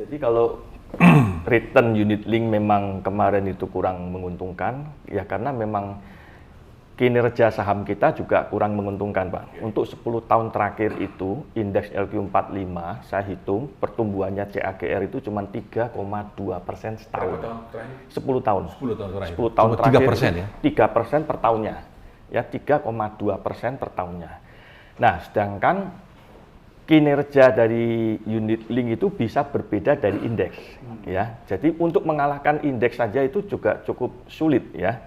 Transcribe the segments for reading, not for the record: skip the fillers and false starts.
Jadi kalau return unit link memang kemarin itu kurang menguntungkan, ya karena memang kinerja saham kita juga kurang menguntungkan, Pak. Untuk 10 tahun terakhir itu, indeks LQ45, saya hitung pertumbuhannya CAGR itu cuma 3,2% setahun. 10 tahun. 10 tahun terakhir. 10 tahun Cuma terakhir 3% ya? 3% per tahunnya. Ya, 3,2% per tahunnya. Nah, sedangkan kinerja dari unit link itu bisa berbeda dari indeks, ya. Jadi untuk mengalahkan indeks saja itu juga cukup sulit, ya.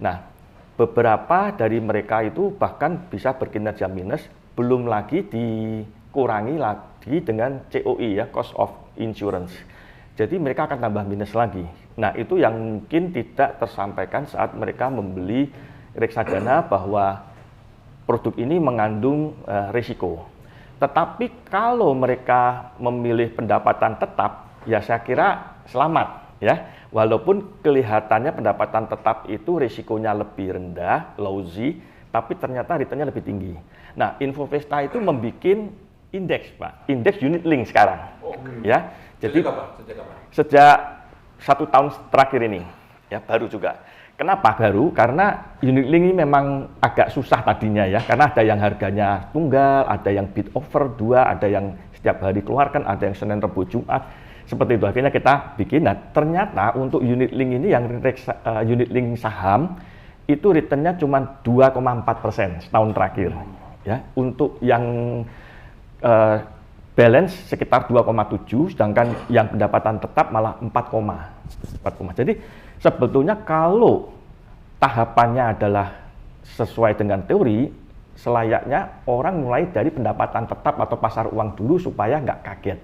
Nah, beberapa dari mereka itu bahkan bisa berkinerja minus, belum lagi dikurangi lagi dengan COI, ya, cost of insurance. Jadi mereka akan tambah minus lagi. Nah, itu yang mungkin tidak tersampaikan saat mereka membeli reksadana bahwa produk ini mengandung risiko. Tetapi kalau mereka memilih pendapatan tetap, ya saya kira selamat, ya. Walaupun kelihatannya pendapatan tetap itu risikonya lebih rendah, lousy, tapi ternyata returnnya lebih tinggi. Nah, Infovesta itu membuat indeks, Pak, indeks unit link sekarang. Ya. Jadi sejak 1 tahun terakhir ini, ya, baru juga. Kenapa baru? Karena unit link ini memang agak susah tadinya, ya, karena ada yang harganya tunggal, ada yang bid over 2, ada yang setiap hari keluarkan, ada yang Senin, Rabu, Jumat, seperti itu. Akhirnya kita bikin. Nah, ternyata untuk unit link ini yang unit link saham itu returnnya cuma 2,4% setahun terakhir, ya. Untuk yang balance sekitar 2,7, sedangkan yang pendapatan tetap malah 4,4. Jadi sebetulnya kalau tahapannya adalah sesuai dengan teori, selayaknya orang mulai dari pendapatan tetap atau pasar uang dulu supaya nggak kaget.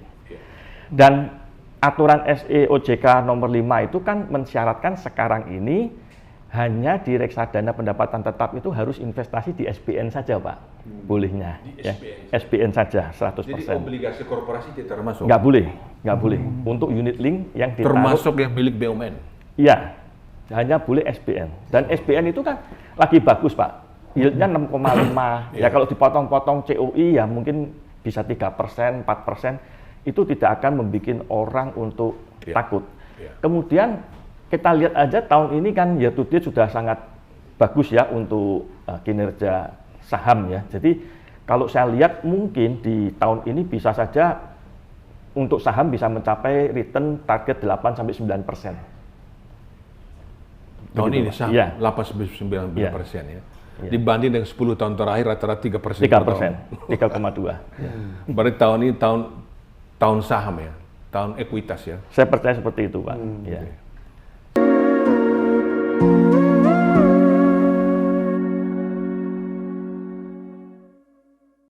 Dan aturan SE OJK nomor 5 itu kan mensyaratkan sekarang ini hanya di reksadana pendapatan tetap itu harus investasi di SBN saja, Pak. Bolehnya. Di ya. SBN. SBN saja 100%. Jadi obligasi korporasi tidak termasuk? Nggak boleh. Untuk unit link yang ditaruh. Termasuk yang milik BUMN? Iya, hanya boleh SBN. Dan SBN itu kan lagi bagus, Pak. Yieldnya 6,5. Ya kalau dipotong-potong COI ya mungkin bisa 3%, 4%. Itu tidak akan membuat orang untuk takut. Kemudian kita lihat aja tahun ini kan year to date sudah sangat bagus, ya, untuk kinerja saham, ya. Jadi kalau saya lihat mungkin di tahun ini bisa saja untuk saham bisa mencapai return target 8-9%. Tahun ini saham ya. 8-9% ya. ya. Dibanding dengan 10 tahun terakhir rata-rata 3%. 3,2. Berarti tahun ini tahun saham, ya, tahun ekuitas, ya. Saya percaya seperti itu, Pak. Ya.